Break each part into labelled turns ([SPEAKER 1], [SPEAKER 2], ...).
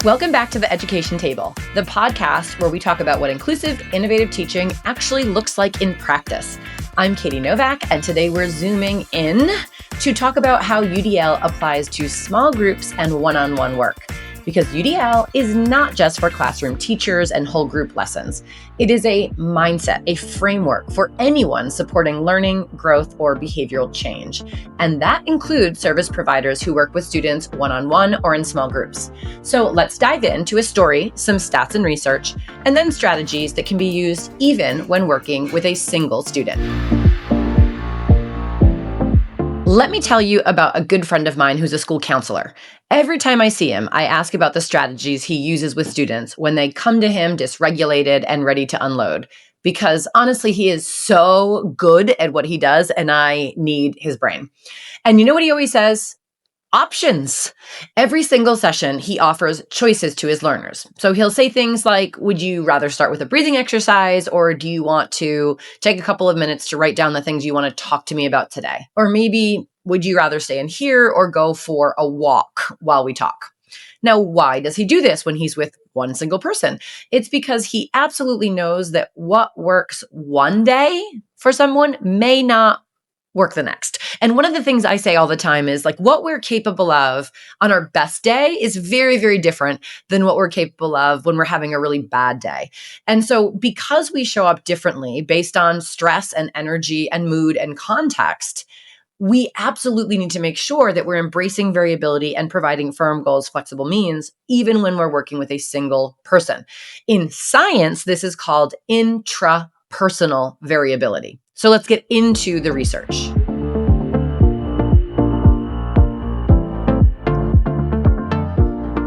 [SPEAKER 1] Welcome back to the Education Table, the podcast where we talk about what inclusive, innovative teaching actually looks like in practice. I'm Katie Novak, and today we're zooming in to talk about how UDL applies to small groups and one-on-one work. Because UDL is not just for classroom teachers and whole group lessons. It is a mindset, a framework for anyone supporting learning, growth, or behavioral change. And that includes service providers who work with students one-on-one or in small groups. So let's dive into a story, some stats and research, and then strategies that can be used even when working with a single student. Let me tell you about a good friend of mine who's a school counselor. Every time I see him, I ask about the strategies he uses with students when they come to him dysregulated and ready to unload. Because honestly, he is so good at what he does, and I need his brain. And you know what he always says? Options. Every single session, he offers choices to his learners. So he'll say things like, would you rather start with a breathing exercise, or do you want to take a couple of minutes to write down the things you want to talk to me about today? Or maybe, would you rather stay in here or go for a walk while we talk? Now, why does he do this when he's with one single person? It's because he absolutely knows that what works one day for someone may not work the next. And one of the things I say all the time is like what we're capable of on our best day is very, very different than what we're capable of when we're having a really bad day. And so because we show up differently based on stress and energy and mood and context, we absolutely need to make sure that we're embracing variability and providing firm goals, flexible means, even when we're working with a single person. In science, this is called intrapersonal variability. So let's get into the research.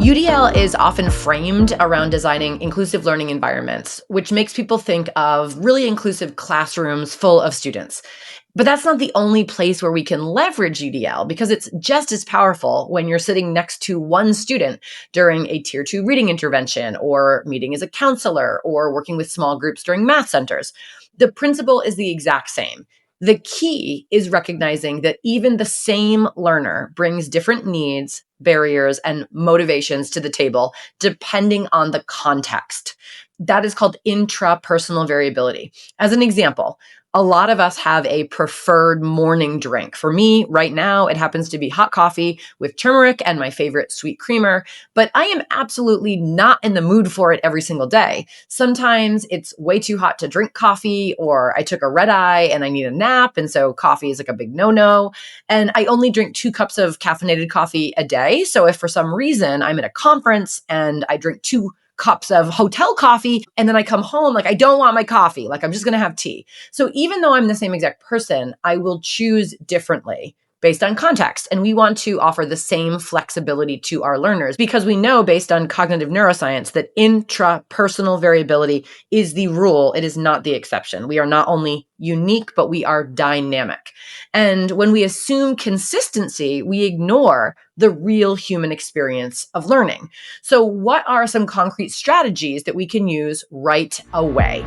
[SPEAKER 1] UDL is often framed around designing inclusive learning environments, which makes people think of really inclusive classrooms full of students. But that's not the only place where we can leverage UDL, because it's just as powerful when you're sitting next to one student during a Tier 2 reading intervention, or meeting as a counselor, or working with small groups during math centers. The principle is the exact same. The key is recognizing that even the same learner brings different needs, barriers, and motivations to the table depending on the context. That is called intrapersonal variability. As an example, a lot of us have a preferred morning drink. For me, right now, it happens to be hot coffee with turmeric and my favorite sweet creamer, but I am absolutely not in the mood for it every single day. Sometimes it's way too hot to drink coffee, or I took a red eye and I need a nap, and so coffee is like a big no-no. And I only drink 2 cups of caffeinated coffee a day. So if for some reason I'm at a conference and I drink 2 cups of hotel coffee, and then I come home, like I don't want my coffee, like I'm just going to have tea. So even though I'm the same exact person, I will choose differently based on context. And we want to offer the same flexibility to our learners because we know based on cognitive neuroscience that intrapersonal variability is the rule. It is not the exception. We are not only unique, but we are dynamic. And when we assume consistency, we ignore the real human experience of learning. So what are some concrete strategies that we can use right away?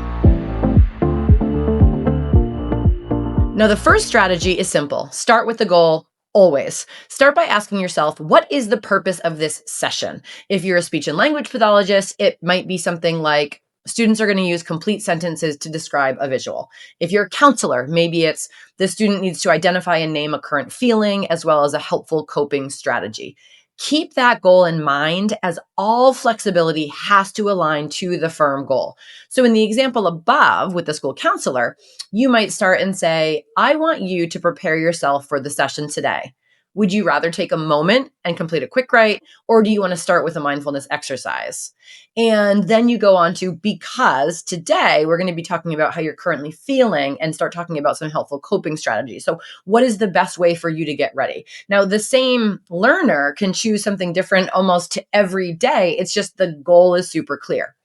[SPEAKER 1] Now, the first strategy is simple. Start with the goal. Always. Start by asking yourself, what is the purpose of this session? If you're a speech and language pathologist, it might be something like students are going to use complete sentences to describe a visual. If you're a counselor, maybe it's the student needs to identify and name a current feeling as well as a helpful coping strategy. Keep that goal in mind, as all flexibility has to align to the firm goal. So in the example above with the school counselor, you might start and say, I want you to prepare yourself for the session today. Would you rather take a moment and complete a quick write, or do you want to start with a mindfulness exercise? And then you go on to, because today we're going to be talking about how you're currently feeling, and start talking about some helpful coping strategies. So what is the best way for you to get ready? Now, the same learner can choose something different almost every day. It's just the goal is super clear.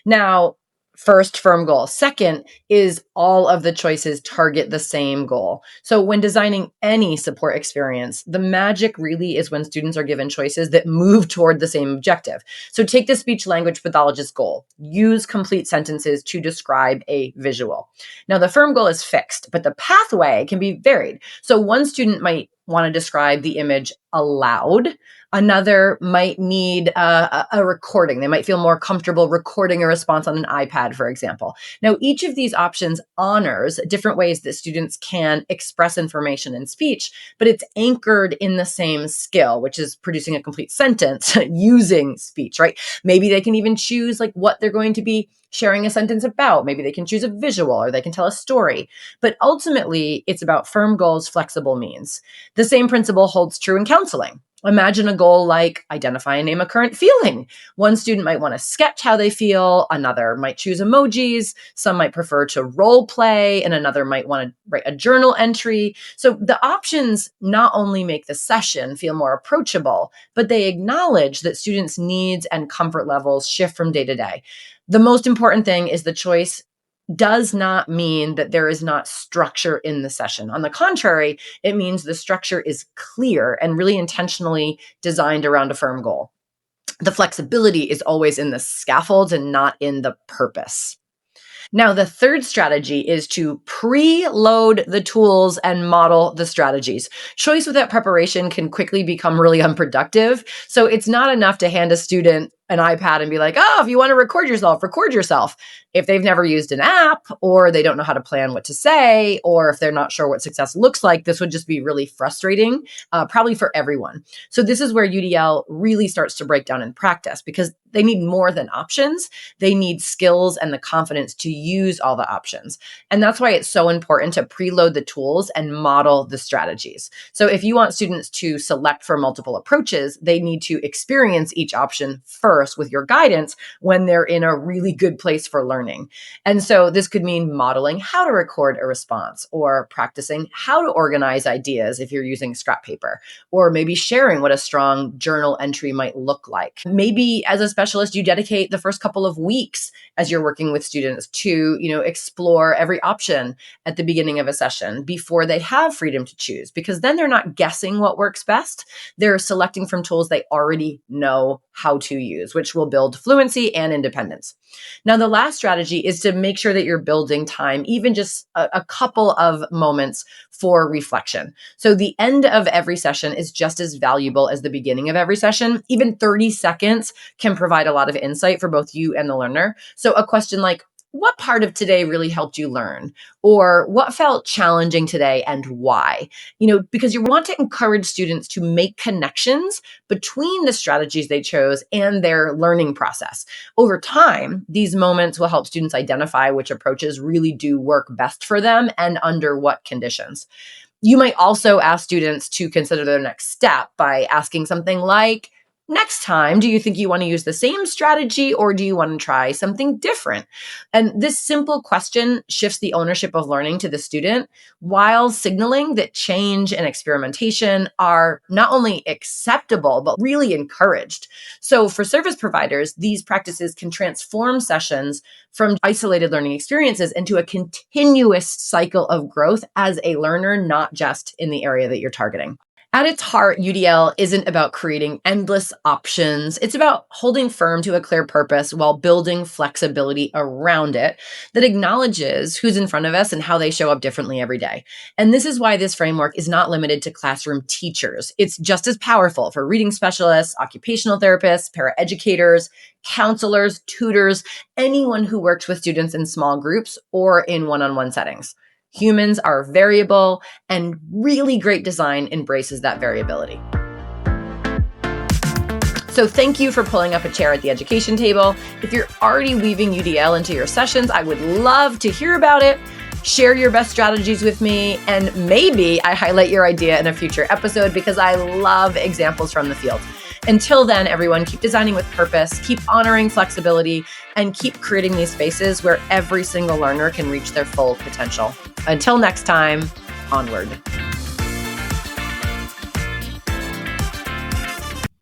[SPEAKER 1] Now, first, firm goal. Second is all of the choices target the same goal. So when designing any support experience, the magic really is when students are given choices that move toward the same objective. So take the speech language pathologist goal. Use complete sentences to describe a visual. Now, the firm goal is fixed, but the pathway can be varied. So one student might want to describe the image aloud. Another might need a recording. They might feel more comfortable recording a response on an iPad, for example. Now, each of these options honors different ways that students can express information in speech, but it's anchored in the same skill, which is producing a complete sentence using speech, right? Maybe they can even choose like what they're going to be sharing a sentence about. Maybe they can choose a visual or they can tell a story. But ultimately, it's about firm goals, flexible means. The same principle holds true in counseling. Imagine a goal like identify and name a current feeling. One student might want to sketch how they feel, another might choose emojis, some might prefer to role play, and another might want to write a journal entry. So the options not only make the session feel more approachable, but they acknowledge that students' needs and comfort levels shift from day to day. The most important thing is the choice does not mean that there is not structure in the session. On the contrary, it means the structure is clear and really intentionally designed around a firm goal. The flexibility is always in the scaffolds and not in the purpose. Now, the third strategy is to preload the tools and model the strategies. Choice without preparation can quickly become really unproductive. So it's not enough to hand a student an iPad and be like, oh, if you want to record yourself, record yourself. If they've never used an app or they don't know how to plan what to say, or if they're not sure what success looks like, this would just be really frustrating, probably for everyone. So this is where UDL really starts to break down in practice because they need more than options. They need skills and the confidence to use all the options. And that's why it's so important to preload the tools and model the strategies. So if you want students to select for multiple approaches, they need to experience each option first with your guidance when they're in a really good place for learning. And so this could mean modeling how to record a response or practicing how to organize ideas if you're using scrap paper, or maybe sharing what a strong journal entry might look like. Maybe as a specialist, you dedicate the first couple of weeks as you're working with students to, explore every option at the beginning of a session before they have freedom to choose, because then they're not guessing what works best. They're selecting from tools they already know how to use, which will build fluency and independence. Now, the last strategy is to make sure that you're building time, even just a couple of moments for reflection. So the end of every session is just as valuable as the beginning of every session. Even 30 seconds can provide a lot of insight for both you and the learner. So a question like, what part of today really helped you learn? Or what felt challenging today and why? Because you want to encourage students to make connections between the strategies they chose and their learning process. Over time, these moments will help students identify which approaches really do work best for them and under what conditions. You might also ask students to consider their next step by asking something like, next time, do you think you want to use the same strategy or do you want to try something different? And this simple question shifts the ownership of learning to the student while signaling that change and experimentation are not only acceptable, but really encouraged. So for service providers, these practices can transform sessions from isolated learning experiences into a continuous cycle of growth as a learner, not just in the area that you're targeting. At its heart, UDL isn't about creating endless options. It's about holding firm to a clear purpose while building flexibility around it that acknowledges who's in front of us and how they show up differently every day. And this is why this framework is not limited to classroom teachers. It's just as powerful for reading specialists, occupational therapists, paraeducators, counselors, tutors, anyone who works with students in small groups or in one-on-one settings. Humans are variable, and really great design embraces that variability. So thank you for pulling up a chair at the education table. If you're already weaving UDL into your sessions, I would love to hear about it. Share your best strategies with me, and maybe I highlight your idea in a future episode because I love examples from the field. Until then, everyone, keep designing with purpose, keep honoring flexibility, and keep creating these spaces where every single learner can reach their full potential. Until next time, onward.